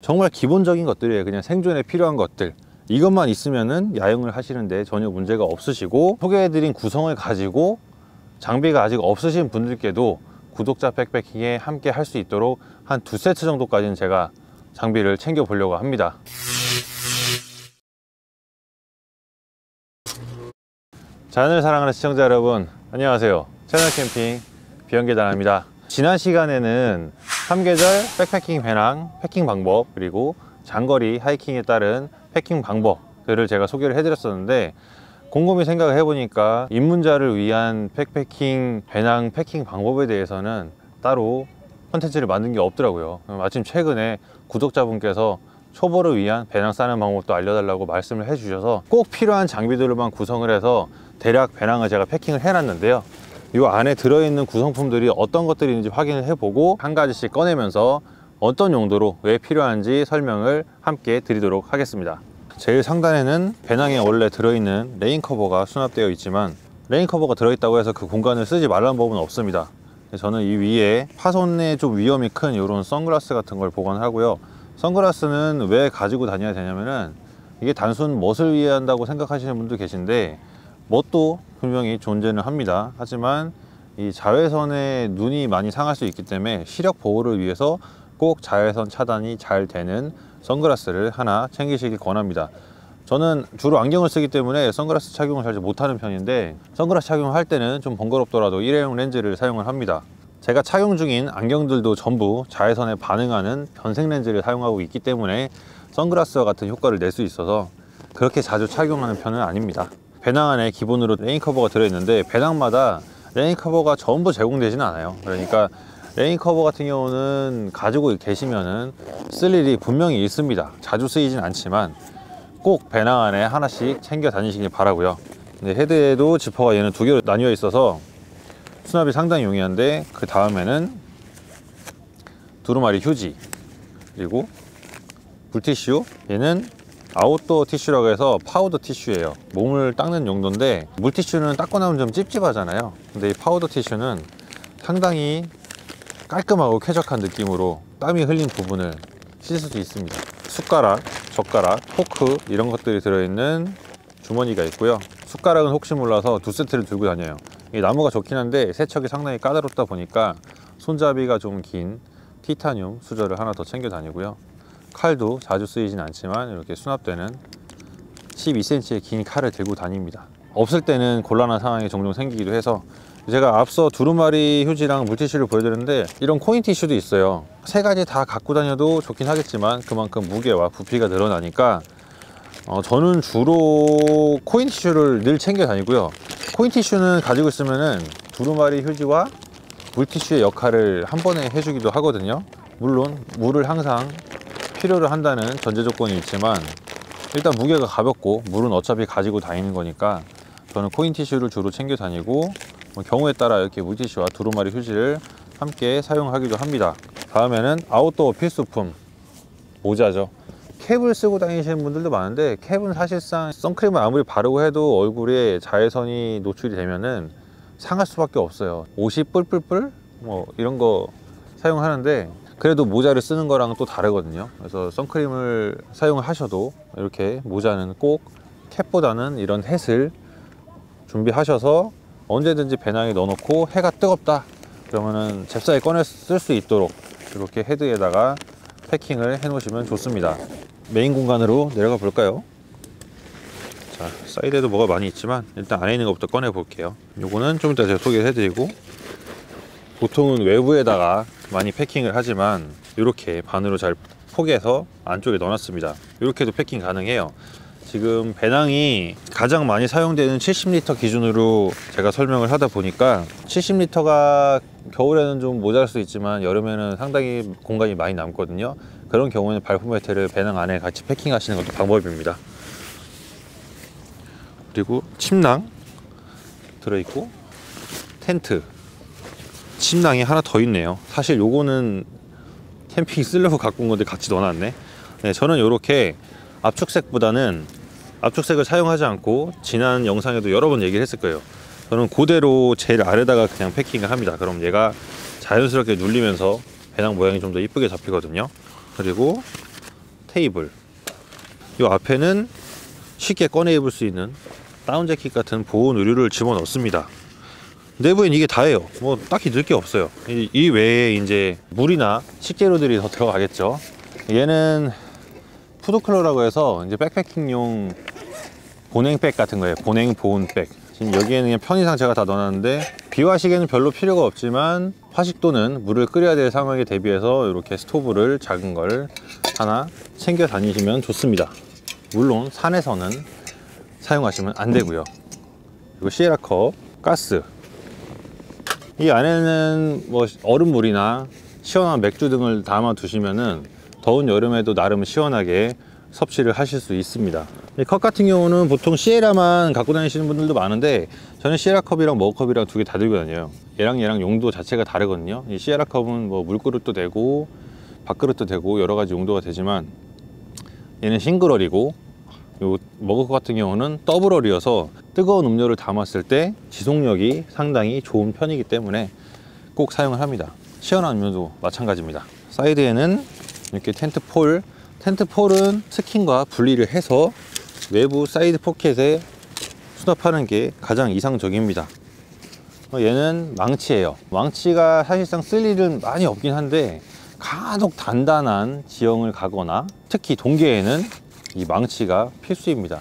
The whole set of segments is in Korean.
정말 기본적인 것들이에요. 그냥 생존에 필요한 것들, 이것만 있으면은 야영을 하시는데 전혀 문제가 없으시고, 소개해드린 구성을 가지고 장비가 아직 없으신 분들께도 구독자 백패킹에 함께 할 수 있도록 한 2세트 정도까지는 제가 장비를 챙겨 보려고 합니다. 자연을 사랑하는 시청자 여러분, 안녕하세요. 채널 캠핑 비영계단입니다. 지난 시간에는 3계절 백패킹 배낭 패킹 방법, 그리고 장거리 하이킹에 따른 패킹 방법들을 제가 소개를 해드렸었는데, 곰곰이 생각을 해보니까 입문자를 위한 백패킹 배낭 패킹 방법에 대해서는 따로 콘텐츠를 만든 게 없더라고요. 마침 최근에 구독자분께서 초보를 위한 배낭 싸는 방법도 알려달라고 말씀을 해주셔서 꼭 필요한 장비들만 구성을 해서 대략 배낭을 제가 패킹을 해놨는데요. 이 안에 들어있는 구성품들이 어떤 것들이 있는지 확인을 해보고 한 가지씩 꺼내면서 어떤 용도로 왜 필요한지 설명을 함께 드리도록 하겠습니다. 제일 상단에는 배낭에 원래 들어있는 레인커버가 수납되어 있지만, 레인커버가 들어있다고 해서 그 공간을 쓰지 말라는 법은 없습니다. 저는 이 위에 파손에 좀 위험이 큰 이런 선글라스 같은 걸 보관을 하고요. 선글라스는 왜 가지고 다녀야 되냐면은, 이게 단순 멋을 위해 한다고 생각하시는 분도 계신데 멋도 분명히 존재는 합니다. 하지만 이 자외선에 눈이 많이 상할 수 있기 때문에 시력 보호를 위해서 꼭 자외선 차단이 잘 되는 선글라스를 하나 챙기시길 권합니다. 저는 주로 안경을 쓰기 때문에 선글라스 착용을 잘 못하는 편인데, 선글라스 착용할 때는 좀 번거롭더라도 일회용 렌즈를 사용을 합니다. 제가 착용 중인 안경들도 전부 자외선에 반응하는 변색 렌즈를 사용하고 있기 때문에 선글라스와 같은 효과를 낼 수 있어서 그렇게 자주 착용하는 편은 아닙니다. 배낭 안에 기본으로 레인커버가 들어있는데, 배낭마다 레인커버가 전부 제공되지는 않아요. 그러니까 레인커버 같은 경우는 가지고 계시면은 쓸 일이 분명히 있습니다. 자주 쓰이진 않지만 꼭 배낭 안에 하나씩 챙겨 다니시길 바라고요. 근데 헤드에도 지퍼가 얘는 2개로 나뉘어 있어서 수납이 상당히 용이한데, 그 다음에는 두루마리 휴지, 그리고 물티슈. 얘는 아웃도어 티슈라고 해서 파우더 티슈예요. 몸을 닦는 용도인데, 물티슈는 닦고 나면 좀 찝찝하잖아요. 근데 이 파우더 티슈는 상당히 깔끔하고 쾌적한 느낌으로 땀이 흘린 부분을 씻을 수 있습니다. 숟가락, 젓가락, 포크 이런 것들이 들어있는 주머니가 있고요. 숟가락은 혹시 몰라서 2세트를 들고 다녀요. 이 나무가 좋긴 한데 세척이 상당히 까다롭다 보니까 손잡이가 좀 긴 티타늄 수저를 하나 더 챙겨 다니고요. 칼도 자주 쓰이진 않지만 이렇게 수납되는 12cm의 긴 칼을 들고 다닙니다. 없을 때는 곤란한 상황이 종종 생기기도 해서, 제가 앞서 두루마리 휴지랑 물티슈를 보여드렸는데 이런 코인 티슈도 있어요. 3가지 다 갖고 다녀도 좋긴 하겠지만 그만큼 무게와 부피가 늘어나니까 저는 주로 코인 티슈를 늘 챙겨 다니고요. 코인 티슈는 가지고 있으면은 두루마리 휴지와 물티슈의 역할을 한 번에 해주기도 하거든요. 물론 물을 항상 필요로 한다는 전제 조건이 있지만, 일단 무게가 가볍고 물은 어차피 가지고 다니는 거니까 저는 코인 티슈를 주로 챙겨 다니고, 경우에 따라 이렇게 물티슈와 두루마리 휴지를 함께 사용하기도 합니다. 다음에는 아웃도어 필수품, 모자죠. 캡을 쓰고 다니시는 분들도 많은데, 캡은 사실상 선크림을 아무리 바르고 해도 얼굴에 자외선이 노출이 되면은 상할 수밖에 없어요. 옷이 뿔뿔뿔 이런 거 사용하는데, 그래도 모자를 쓰는 거랑 또 다르거든요. 그래서 선크림을 사용을 하셔도 이렇게 모자는 꼭 캡보다는 이런 햇을 준비하셔서 언제든지 배낭에 넣어놓고 해가 뜨겁다 그러면은 잽싸게 꺼내 쓸 수 있도록 이렇게 헤드에다가 패킹을 해 놓으시면 좋습니다. 메인 공간으로 내려가 볼까요? 자, 사이드에도 뭐가 많이 있지만 일단 안에 있는 것부터 꺼내 볼게요. 요거는 좀 이따 제가 소개를 해드리고, 보통은 외부에다가 많이 패킹을 하지만 이렇게 반으로 잘 포개서 안쪽에 넣어놨습니다. 이렇게도 패킹 가능해요. 지금 배낭이 가장 많이 사용되는 70리터 기준으로 제가 설명을 하다 보니까, 70리터가 겨울에는 좀 모자랄 수 있지만 여름에는 상당히 공간이 많이 남거든요. 그런 경우에는 발포 매트를 배낭 안에 같이 패킹 하시는 것도 방법입니다. 그리고 침낭 들어있고, 텐트, 침낭이 하나 더 있네요. 사실 요거는 캠핑 쓰려고 갖고 온 건데 같이 넣어놨네. 네, 저는 이렇게 압축색을 사용하지 않고, 지난 영상에도 여러 번 얘기를 했을 거예요. 저는 그대로 제일 아래다가 그냥 패킹을 합니다. 그럼 얘가 자연스럽게 눌리면서 배낭 모양이 좀 더 이쁘게 잡히거든요. 그리고 테이블, 이 앞에는 쉽게 꺼내 입을 수 있는 다운 재킷 같은 보온 의류를 집어넣습니다. 내부엔 이게 다예요. 뭐 딱히 넣을 게 없어요. 이 외에 이제 물이나 식재료들이 더 들어가겠죠. 얘는 푸드쿨러라고 해서 이제 백패킹용 보냉백 같은 거예요. 보냉 보온백. 지금 여기에는 그냥 편의상 제가 다 넣어놨는데, 비화식에는 별로 필요가 없지만 화식 또는 물을 끓여야 될 상황에 대비해서 이렇게 스토브를 작은 걸 하나 챙겨 다니시면 좋습니다. 물론 산에서는 사용하시면 안 되고요. 그리고 시에라컵, 가스. 이 안에는 뭐 얼음물이나 시원한 맥주 등을 담아 두시면은 더운 여름에도 나름 시원하게 섭취를 하실 수 있습니다. 이 컵 같은 경우는 보통 시에라만 갖고 다니시는 분들도 많은데, 저는 시에라 컵이랑 머그컵이랑 두 개 다 들고 다녀요. 얘랑 용도 자체가 다르거든요. 이 시에라 컵은 뭐 물그릇도 되고 밥그릇도 되고 여러 가지 용도가 되지만, 얘는 싱글얼이고 요 머그컵 같은 경우는 더블얼이어서 뜨거운 음료를 담았을 때 지속력이 상당히 좋은 편이기 때문에 꼭 사용을 합니다. 시원한 음료도 마찬가지입니다. 사이드에는 이렇게 텐트폴은 스킨과 분리를 해서 외부 사이드 포켓에 수납하는 게 가장 이상적입니다. 얘는 망치예요. 망치가 사실상 쓸 일은 많이 없긴 한데, 간혹 단단한 지형을 가거나 특히 동계에는 이 망치가 필수입니다.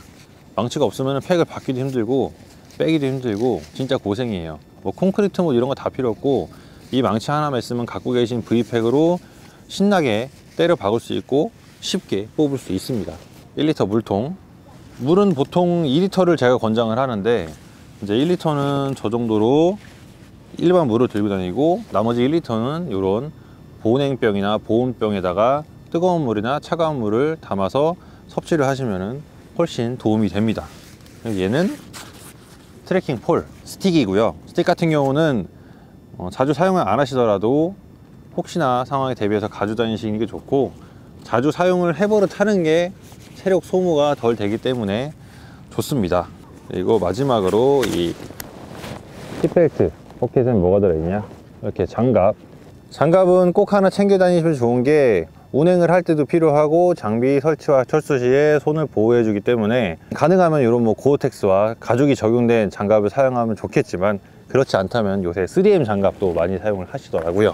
망치가 없으면 팩을 받기도 힘들고 빼기도 힘들고 진짜 고생이에요. 뭐 콘크리트 뭐 이런 거 다 필요 없고, 이 망치 하나만 있으면 갖고 계신 V팩으로 신나게 때려 박을 수 있고 쉽게 뽑을 수 있습니다. 1리터 물통. 물은 보통 2리터를 제가 권장을 하는데, 이제 1리터는 저 정도로 일반 물을 들고 다니고, 나머지 1리터는 이런 보냉병이나 보온병에다가 뜨거운 물이나 차가운 물을 담아서 섭취를 하시면 훨씬 도움이 됩니다. 얘는 트레킹 폴 스틱이고요. 스틱 같은 경우는 자주 사용을 안 하시더라도 혹시나 상황에 대비해서 가지고 다니시는 게 좋고, 자주 사용을 해버릇 하는 게 체력 소모가 덜 되기 때문에 좋습니다. 그리고 마지막으로 이 힙벨트 포켓에는 뭐가 들어있냐, 이렇게 장갑은 꼭 하나 챙겨 다니시면 좋은 게, 운행을 할 때도 필요하고 장비 설치와 철수 시에 손을 보호해 주기 때문에, 가능하면 이런 뭐 고어텍스와 가죽이 적용된 장갑을 사용하면 좋겠지만, 그렇지 않다면 요새 3M 장갑도 많이 사용을 하시더라고요.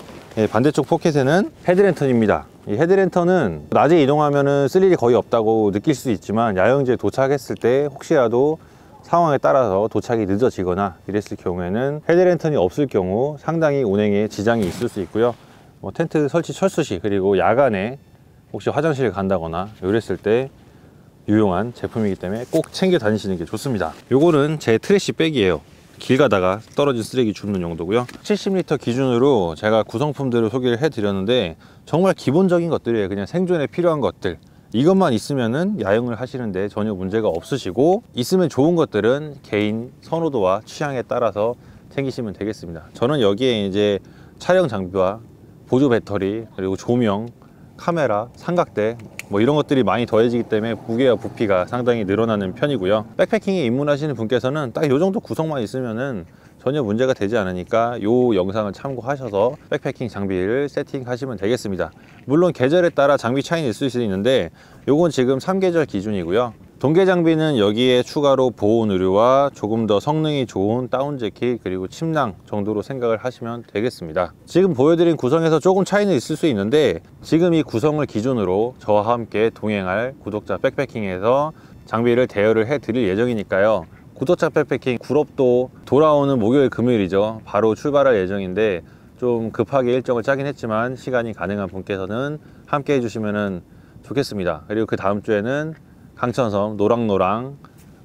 반대쪽 포켓에는 헤드랜턴입니다. 이 헤드랜턴은 낮에 이동하면 쓸 일이 거의 없다고 느낄 수 있지만, 야영지에 도착했을 때 혹시라도 상황에 따라서 도착이 늦어지거나 이랬을 경우에는 헤드랜턴이 없을 경우 상당히 운행에 지장이 있을 수 있고요. 뭐 텐트 설치 철수 시, 그리고 야간에 혹시 화장실을 간다거나 이랬을 때 유용한 제품이기 때문에 꼭 챙겨 다니시는 게 좋습니다. 요거는 제 트래시 백이에요. 길 가다가 떨어진 쓰레기 줍는 용도고요. 70리터 기준으로 제가 구성품들을 소개를 해 드렸는데, 정말 기본적인 것들이에요. 그냥 생존에 필요한 것들, 이것만 있으면은 야영을 하시는데 전혀 문제가 없으시고, 있으면 좋은 것들은 개인 선호도와 취향에 따라서 챙기시면 되겠습니다. 저는 여기에 이제 촬영 장비와 보조 배터리, 그리고 조명, 카메라, 삼각대 뭐 이런 것들이 많이 더해지기 때문에 무게와 부피가 상당히 늘어나는 편이고요. 백패킹에 입문하시는 분께서는 딱 이 정도 구성만 있으면은 전혀 문제가 되지 않으니까 이 영상을 참고하셔서 백패킹 장비를 세팅하시면 되겠습니다. 물론 계절에 따라 장비 차이는 있을 수 있는데, 요건 지금 3계절 기준이고요. 동계 장비는 여기에 추가로 보온 의류와 조금 더 성능이 좋은 다운 재킷, 그리고 침낭 정도로 생각을 하시면 되겠습니다. 지금 보여드린 구성에서 조금 차이는 있을 수 있는데, 지금 이 구성을 기준으로 저와 함께 동행할 구독자 백패킹에서 장비를 대여를 해 드릴 예정이니까요. 구독자 백패킹 굴업도 돌아오는 목요일 금요일이죠. 바로 출발할 예정인데, 좀 급하게 일정을 짜긴 했지만 시간이 가능한 분께서는 함께 해주시면 좋겠습니다. 그리고 그 다음 주에는 강천섬 노랑노랑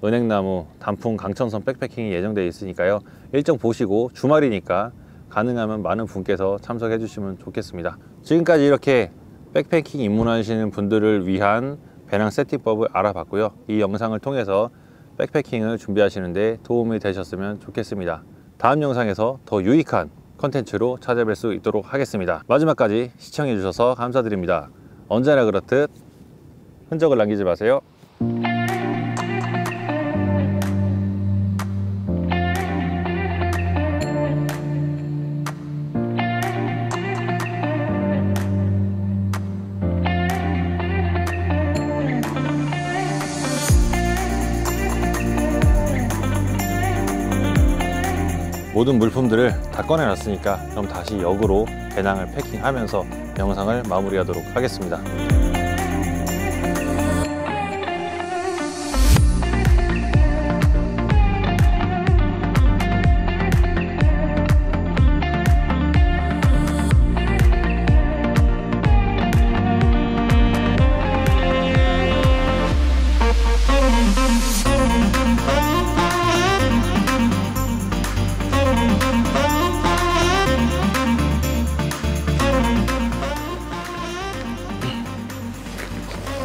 은행나무 단풍 강천섬 백패킹이 예정되어 있으니까요. 일정 보시고 주말이니까 가능하면 많은 분께서 참석해 주시면 좋겠습니다. 지금까지 이렇게 백패킹 입문하시는 분들을 위한 배낭 세팅법을 알아봤고요. 이 영상을 통해서 백패킹을 준비하시는데 도움이 되셨으면 좋겠습니다. 다음 영상에서 더 유익한 컨텐츠로 찾아뵐 수 있도록 하겠습니다. 마지막까지 시청해 주셔서 감사드립니다. 언제나 그렇듯 흔적을 남기지 마세요. 모든 물품들을 다 꺼내놨으니까 그럼 다시 역으로 배낭을 패킹하면서 영상을 마무리하도록 하겠습니다.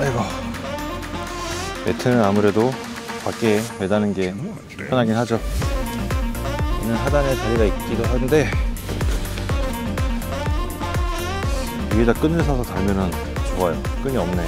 아이고, 매트는 아무래도 밖에 매다는 게 편하긴 하죠. 얘는 하단에 다리가 있기도 한데 위에다 끈을 사서 달면은 좋아요. 끈이 없네.